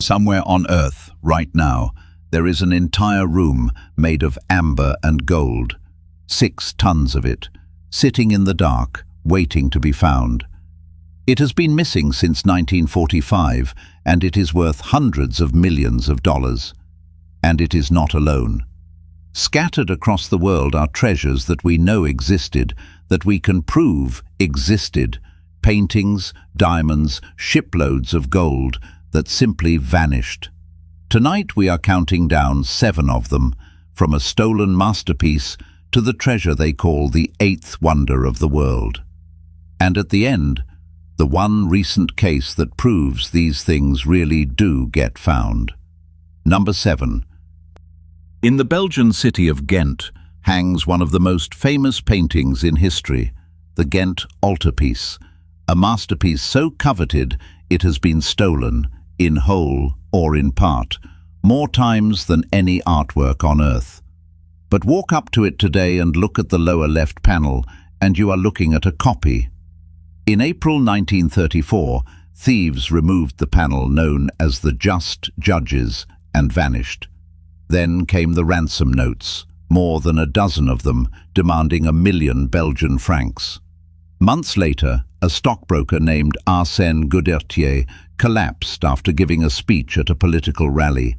Somewhere on Earth, right now, there is an entire room made of amber and gold, 6 tons of it, sitting in the dark, waiting to be found. It has been missing since 1945, and it is worth hundreds of millions of dollars. And it is not alone. Scattered across the world are treasures that we know existed, that we can prove existed, paintings, diamonds, shiploads of gold that simply vanished. Tonight we are counting down 7 of them, from a stolen masterpiece to the treasure they call the 8th wonder of the world. And at the end, the one recent case that proves these things really do get found. Number 7. In the Belgian city of Ghent hangs one of the most famous paintings in history, the Ghent Altarpiece, a masterpiece so coveted it has been stolen, in whole or in part, more times than any artwork on Earth. But walk up to it today and look at the lower left panel, and you are looking at a copy. In April 1934, thieves removed the panel known as the Just Judges and vanished. Then came the ransom notes, more than a dozen of them, demanding 1 million Belgian francs. Months later, a stockbroker named Arsène Goudertier collapsed after giving a speech at a political rally.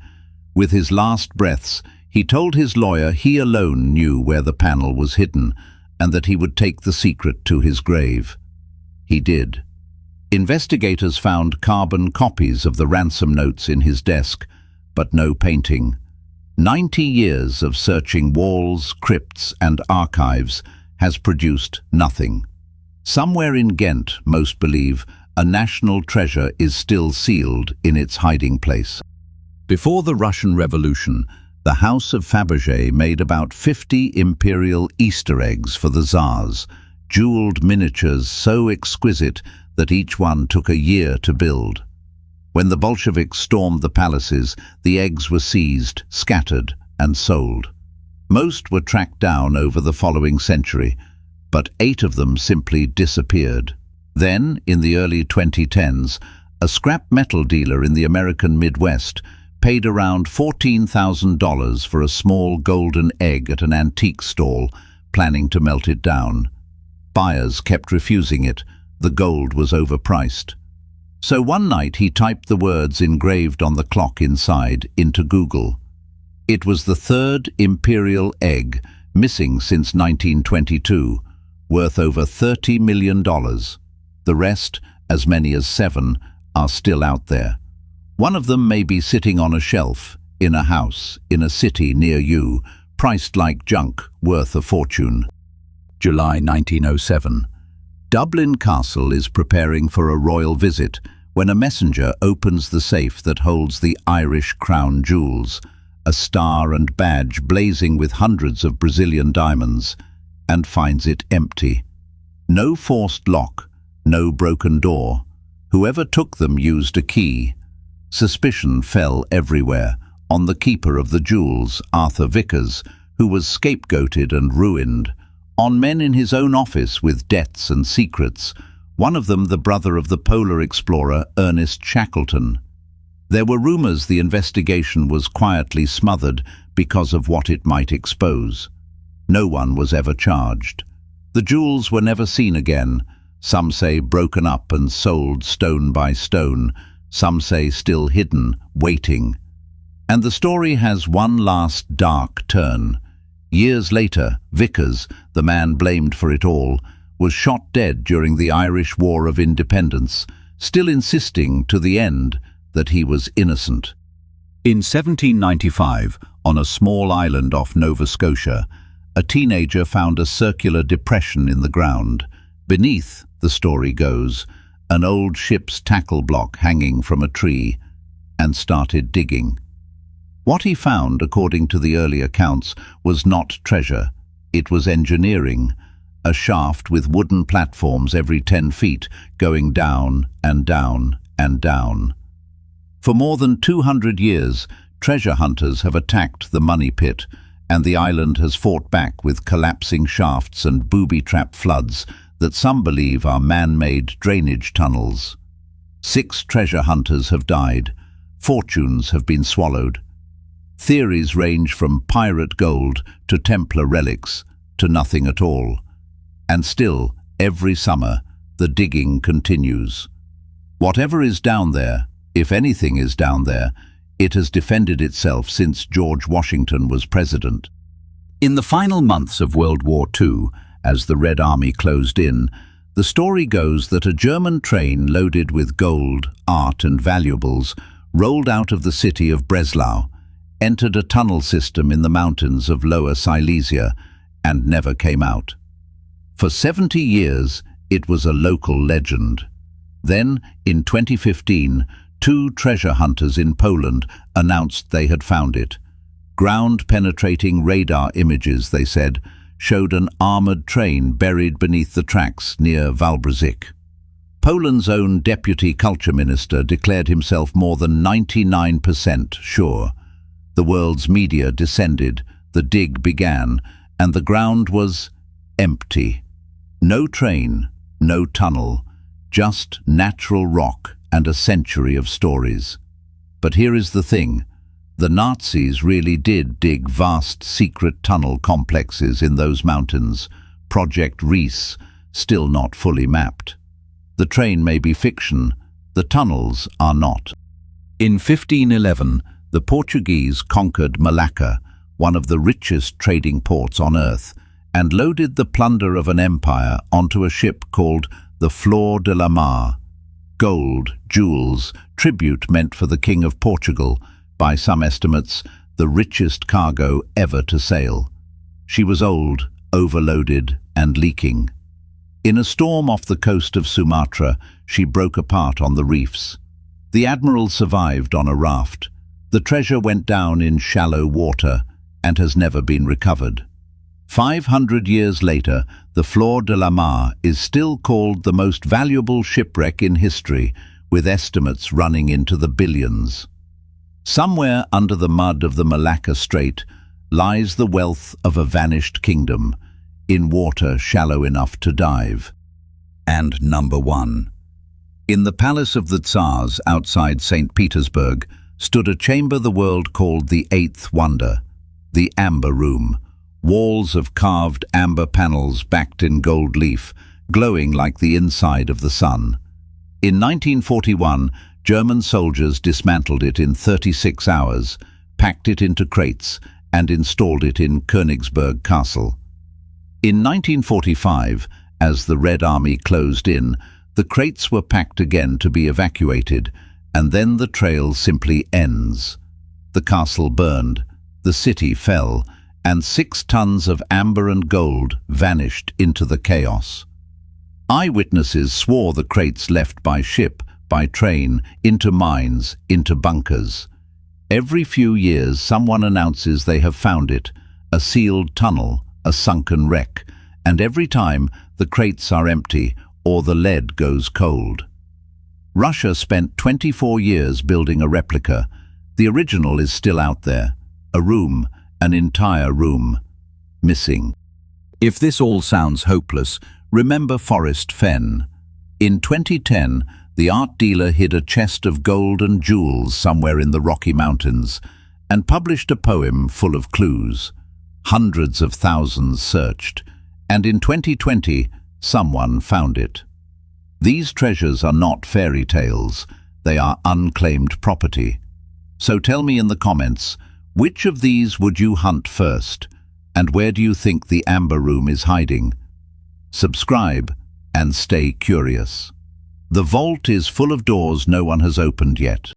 With his last breaths, he told his lawyer he alone knew where the panel was hidden and that he would take the secret to his grave. He did. Investigators found carbon copies of the ransom notes in his desk, but no painting. 90 years of searching walls, crypts and archives has produced nothing. Somewhere in Ghent, most believe, a national treasure is still sealed in its hiding place. Before the Russian Revolution, the House of Fabergé made about 50 imperial Easter eggs for the Tsars, jeweled miniatures so exquisite that each one took a year to build. When the Bolsheviks stormed the palaces, the eggs were seized, scattered, and sold. Most were tracked down over the following century, but 8 of them simply disappeared. Then, in the early 2010s, a scrap metal dealer in the American Midwest paid around $14,000 for a small golden egg at an antique stall, planning to melt it down. Buyers kept refusing it. The gold was overpriced. So one night he typed the words engraved on the clock inside into Google. It was the 3rd imperial egg, missing since 1922, worth over $30 million. The rest, as many as 7, are still out there. One of them may be sitting on a shelf, in a house, in a city near you, priced like junk, worth a fortune. July 1907. Dublin Castle is preparing for a royal visit when a messenger opens the safe that holds the Irish crown jewels, a star and badge blazing with hundreds of Brazilian diamonds, and finds it empty. No forced lock, no broken door. Whoever took them used a key. Suspicion fell everywhere, on the keeper of the jewels, Arthur Vickers, who was scapegoated and ruined, on men in his own office with debts and secrets, one of them the brother of the polar explorer Ernest Shackleton. There were rumors the investigation was quietly smothered because of what it might expose. No one was ever charged. The jewels were never seen again. Some say broken up and sold stone by stone. Some say still hidden, waiting. And the story has one last dark turn. Years later, Vickers, the man blamed for it all, was shot dead during the Irish War of Independence, still insisting to the end that he was innocent. In 1795, on a small island off Nova Scotia, a teenager found a circular depression in the ground. Beneath, the story goes, an old ship's tackle block hanging from a tree, and started digging. What he found, according to the early accounts, was not treasure. It was engineering, a shaft with wooden platforms every 10 feet going down and down and down. For more than 200 years, treasure hunters have attacked the money pit, and the island has fought back with collapsing shafts and booby-trap floods that some believe are man-made drainage tunnels. 6 treasure hunters have died. Fortunes have been swallowed. Theories range from pirate gold to Templar relics to nothing at all. And still, every summer, the digging continues. Whatever is down there, if anything is down there, it has defended itself since George Washington was president. In the final months of World War II, as the Red Army closed in, the story goes that a German train loaded with gold, art and valuables rolled out of the city of Breslau, entered a tunnel system in the mountains of Lower Silesia, and never came out. For 70 years, it was a local legend. Then, in 2015, 2 treasure hunters in Poland announced they had found it. Ground-penetrating radar images, they said, showed an armoured train buried beneath the tracks near Walbrzych. Poland's own deputy culture minister declared himself more than 99% sure. The world's media descended, the dig began, and the ground was empty. No train, no tunnel, just natural rock and a century of stories. But here is the thing. The Nazis really did dig vast secret tunnel complexes in those mountains, Project Reese, still not fully mapped. The train may be fiction, the tunnels are not. In 1511, the Portuguese conquered Malacca, one of the richest trading ports on earth, and loaded the plunder of an empire onto a ship called the Flor de la Mar. Gold, jewels, tribute meant for the King of Portugal, by some estimates, the richest cargo ever to sail. She was old, overloaded, and leaking. In a storm off the coast of Sumatra, she broke apart on the reefs. The admiral survived on a raft. The treasure went down in shallow water and has never been recovered. 500 years later, the Flor de la Mar is still called the most valuable shipwreck in history, with estimates running into the billions. Somewhere under the mud of the Malacca Strait lies the wealth of a vanished kingdom, in water shallow enough to dive. And number 1. In the palace of the Tsars outside St. Petersburg stood a chamber the world called the Eighth Wonder, the Amber Room. Walls of carved amber panels backed in gold leaf, glowing like the inside of the sun. In 1941, German soldiers dismantled it in 36 hours, packed it into crates, and installed it in Königsberg Castle. In 1945, as the Red Army closed in, the crates were packed again to be evacuated, and then the trail simply ends. The castle burned, the city fell, and 6 tons of amber and gold vanished into the chaos. Eyewitnesses swore the crates left by ship, by train, into mines, into bunkers. Every few years someone announces they have found it, a sealed tunnel, a sunken wreck, and every time the crates are empty or the lead goes cold. Russia spent 24 years building a replica. The original is still out there, a room, an entire room, missing. If this all sounds hopeless, remember Forrest Fenn. In 2010, the art dealer hid a chest of gold and jewels somewhere in the Rocky Mountains and published a poem full of clues. Hundreds of thousands searched, and in 2020, someone found it. These treasures are not fairy tales, they are unclaimed property. So tell me in the comments, which of these would you hunt first, and where do you think the Amber Room is hiding? Subscribe and stay curious. The vault is full of doors no one has opened yet.